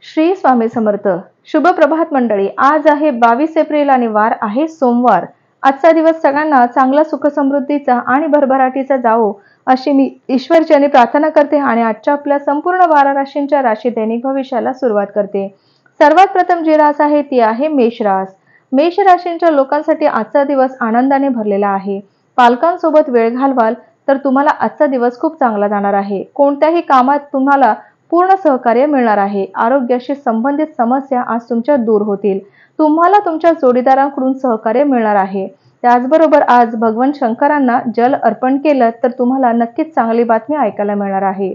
श्री स्वामी समर्थ. शुभ प्रभात मंडळी. आज आहे 22 एप्रिल आणि वार आहे सोमवार. आजचा दिवस सगळ्यांना चांगला सुख समृद्धीचा आणि भरभराटीचा जावो अशी मी ईश्वरचरणी प्रार्थना करते आणि आजच्या आपल्या संपूर्ण 12 राशींच्या राशी दैनिक भविष्याला सुरुवात करते. सर्वात प्रथम जी रास आहे ती आहे मेष रास. मेष राशींच्या लोकांसाठी आजचा दिवस आनंदाने भरलेला आहे. पालकांसोबत वेळ घालवाल तर तुम्हाला आजचा दिवस खूप चांगला जाणार आहे. कोणत्याही कामात तुम्हाला पूर्ण सहकार्य मिळणार आहे. आरोग्याशी संबंधित समस्या आज तुमच्या दूर होतील. तुम्हाला तुमच्या जोडीदारांकडून सहकार्य मिळणार आहे. त्याचबरोबर आज भगवान शंकरांना जल अर्पण केलं तर तुम्हाला नक्कीच चांगली बातमी ऐकायला मिळणार आहे.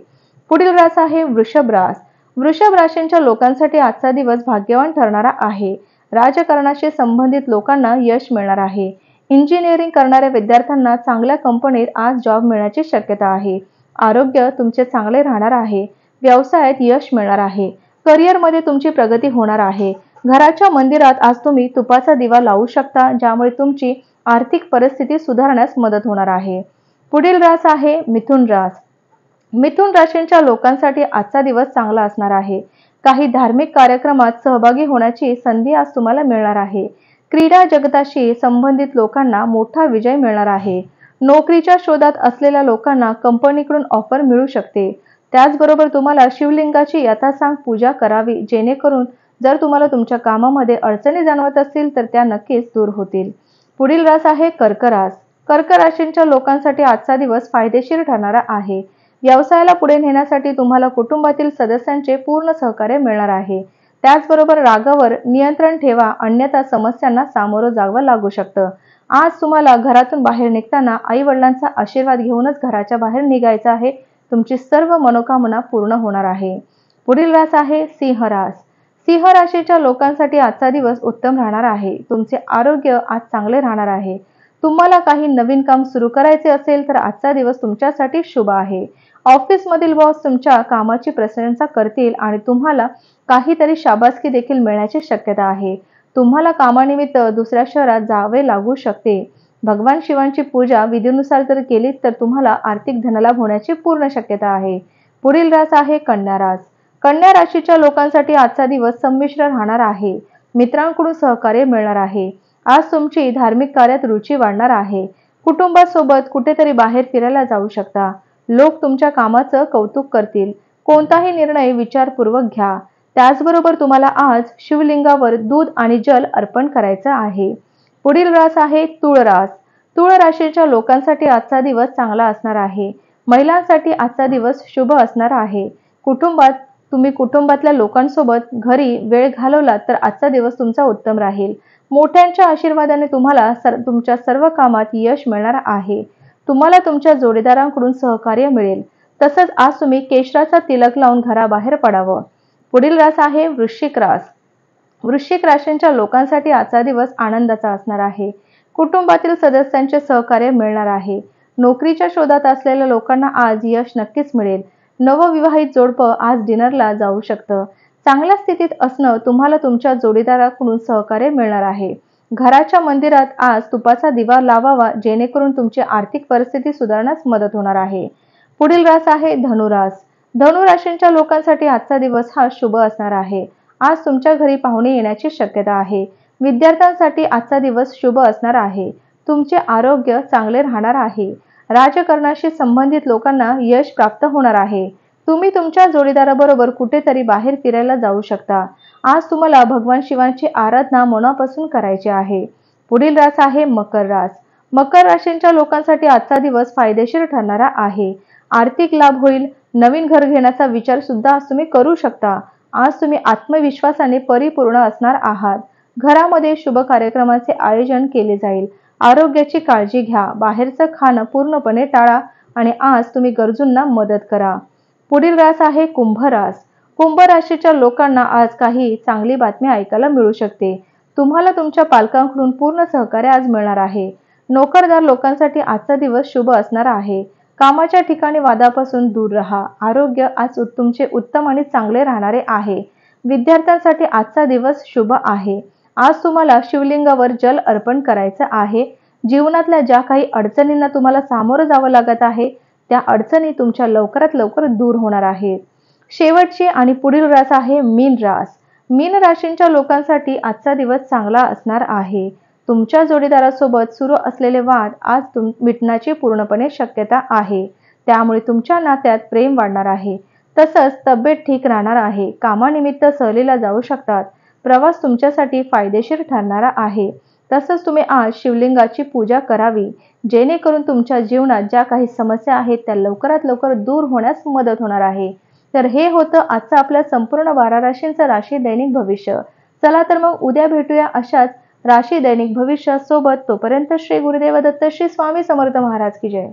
पुढील रास आहे वृषभ रास. वृषभ राशींच्या लोकांसाठी आजचा दिवस भाग्यवान ठरणारा आहे. राजकारणाशी संबंधित लोकांना यश मिळणार आहे. इंजिनिअरिंग करणाऱ्या विद्यार्थ्यांना चांगल्या कंपनीत आज जॉब मिळण्याची शक्यता आहे. आरोग्य तुमचे चांगले राहणार आहे. व्यवसायात यश मिळणार आहे. करिअरमध्ये तुमची प्रगती होणार आहे. घराच्या मंदिरात आज तुम्ही तुपाचा दिवा लावू शकता, ज्यामुळे तुमची आर्थिक परिस्थिती सुधारण्यास मदत होणार आहे. पुढील रास आहे मिथुन रास. मिथुन राशींच्या लोकांसाठी आजचा दिवस चांगला असणार आहे. काही धार्मिक कार्यक्रमात सहभागी होण्याची संधी आज तुम्हाला मिळणार आहे. क्रीडा जगताशी संबंधित लोकांना मोठा विजय मिळणार आहे. नोकरीच्या शोधात असलेल्या लोकांना कंपनीकडून ऑफर मिळू शकते. त्याचबरोबर तुम्हाला शिवलिंगाची यथासांग पूजा करावी, जेणेकरून जर तुम्हाला तुमच्या कामामध्ये अडचणी जाणवत असतील तर त्या नक्कीच दूर होतील. पुढील रास आहे कर्क रास. कर्क राशींच्या लोकांसाठी आजचा दिवस फायदेशीर ठरणारा आहे. व्यवसायाला पुढे नेण्यासाठी तुम्हाला कुटुंबातील सदस्यांचे पूर्ण सहकार्य मिळणार आहे. त्याचबरोबर रागावर नियंत्रण ठेवा, अन्यथा समस्यांना सामोरं जावं लागू शकतं. आज तुम्हाला घरातून बाहेर निघताना आई वडिलांचा आशीर्वाद घेऊनच घराच्या बाहेर निघायचं आहे. तुमची सर्व मनोकामना पूर्ण होणार आहे. पुढील रास आहे सिंह रास. सिंह राशीच्या लोकांसाठी आजचा दिवस उत्तम राहणार आहे. तुमचे आरोग्य आज चांगले राहणार आहे. तुम्हाला काही नवीन काम सुरू करायचे असेल तर आजचा दिवस तुमच्यासाठी शुभ आहे. ऑफिसमधील बॉस तुमच्या कामाची प्रशंसा करतील आणि तुम्हाला काहीतरी शाबासकी देखील मिळण्याची शक्यता आहे. तुम्हाला कामानिमित्त दुसऱ्या शहरात जावे लागू शकते. भगवान शिवांची पूजा विधीनुसार जर केली तर तुम्हाला आर्थिक धनलाभ होण्याची पूर्ण शक्यता आहे. पुढील रास आहे कन्या रास. कन्या राशीच्या लोकांसाठी आजचा दिवस संमिश्र राहणार आहे. मित्रांकडून सहकार्य मिळणार आहे. आज तुमची धार्मिक कार्यात रुची वाढणार आहे. कुटुंबासोबत कुठेतरी बाहेर फिरायला जाऊ शकता. लोक तुमच्या कामाचं कौतुक करतील. कोणताही निर्णय विचारपूर्वक घ्या. त्याचबरोबर तुम्हाला आज शिवलिंगावर दूध आणि जल अर्पण करायचं आहे. पुढील रास आहे तुळ रास. तुळ राशीच्या लोकांसाठी आजचा दिवस चांगला असणार आहे. महिलांसाठी आजचा दिवस शुभ असणार आहे. तुम्ही कुटुंबातल्या लोकांसोबत घरी वेळ घालवला तर आजचा दिवस तुमचा उत्तम राहील. मोठ्यांच्या आशीर्वादाने तुम्हाला तुमच्या सर्व कामात यश मिळणार आहे. तुम्हाला तुमच्या जोडीदारांकडून सहकार्य मिळेल. तसंच आज तुम्ही केशराचा तिलक लावून घराबाहेर पडावं. पुढील रास आहे वृश्चिक रास. वृश्चिक राशींच्या लोकांसाठी आजचा दिवस आनंदाचा असणार आहे. कुटुंबातील सदस्यांचे सहकार्य मिळणार आहे. नोकरीच्या शोधात असलेल्या लोकांना आज यश नक्कीच मिळेल. नवविवाहित जोडपं आज डिनरला जाऊ शकतं. चांगल्या स्थितीत असणं तुम्हाला तुमच्या जोडीदाराकडून सहकार्य मिळणार आहे. घराच्या मंदिरात आज तुपाचा दिवा लावावा, जेणेकरून तुमची आर्थिक परिस्थिती सुधारण्यास मदत होणार आहे. पुढील रास आहे धनुरास. धनुराशींच्या लोकांसाठी आजचा दिवस हा शुभ असणार आहे. आज तुमच्या घरी पाहुणे येण्याची शक्यता आहे. विद्यार्थ्यांसाठी आजचा दिवस शुभ असणार आहे. तुमचे आरोग्य चांगले राहणार आहे. राजकारणाशी संबंधित लोकांना यश प्राप्त होणार आहे. तुम्ही तुमच्या जोडीदाराबरोबर कुठेतरी बाहेर फिरायला जाऊ शकता. आज तुम्हाला भगवान शिवांची आराधना मनापासून करायची आहे. पुढील रास आहे मकर रास. मकर राशींच्या लोकांसाठी आजचा दिवस फायदेशीर ठरणारा आहे. आर्थिक लाभ होईल. नवीन घर घेण्याचा विचार सुद्धा आज तुम्ही करू शकता. आज तुम्ही आत्मविश्वासाने परिपूर्ण असणार आहात. घरामध्ये शुभ कार्यक्रमाचे आयोजन केले जाईल. आरोग्याची काळजी घ्या. बाहेरचं खाणं पूर्णपणे टाळा आणि आज तुम्ही गरजूंना मदत करा. पुढील रास आहे कुंभ रास. कुंभ राशीच्या लोकांना आज काही चांगली बातमी ऐकायला मिळू शकते. तुम्हाला तुमच्या पालकांकडून पूर्ण सहकार्य आज मिळणार आहे. नोकरदार लोकांसाठी आजचा दिवस शुभ असणार आहे. कामाच्या ठिकाणी वादापासून दूर राहा. आरोग्य आज तुमचे उत्तम आणि चांगले राहणारे आहे. विद्यार्थ्यांसाठी आजचा दिवस शुभ आहे. आज तुम्हाला शिवलिंगावर जल अर्पण करायचं आहे. जीवनातल्या ज्या काही अडचणींना तुम्हाला सामोरं जावं लागत आहे, त्या अडचणी तुमच्या लवकरात लवकर दूर होणार आहेत. शेवटची आणि पुढील रास आहे मीन रास. मीन राशींच्या लोकांसाठी आजचा दिवस चांगला असणार आहे. तुमच्या जोडीदारासोबत सुरू असलेले वाद आज मिटण्याची पूर्णपणे शक्यता आहे. त्यामुळे तुमच्या नात्यात प्रेम वाढणार आहे. तसंच तब्येत ठीक राहणार आहे. कामानिमित्त सहलीला जाऊ शकतात. प्रवास तुमच्यासाठी फायदेशीर ठरणारा आहे. तसंच तुम्ही आज शिवलिंगाची पूजा करावी, जेणेकरून तुमच्या जीवनात ज्या काही समस्या आहेत त्या लवकरात लवकर दूर होण्यास मदत होणार आहे. तर हे होतं आजचं आपल्या संपूर्ण 12 राशींचं राशी दैनिक भविष्य. चला तर मग उद्या भेटूया अशाच राशी दैनिक भविष्यासोबत. तोपर्यंत श्री गुरुदेव दत्त, श्री स्वामी समर्थ महाराज की जय.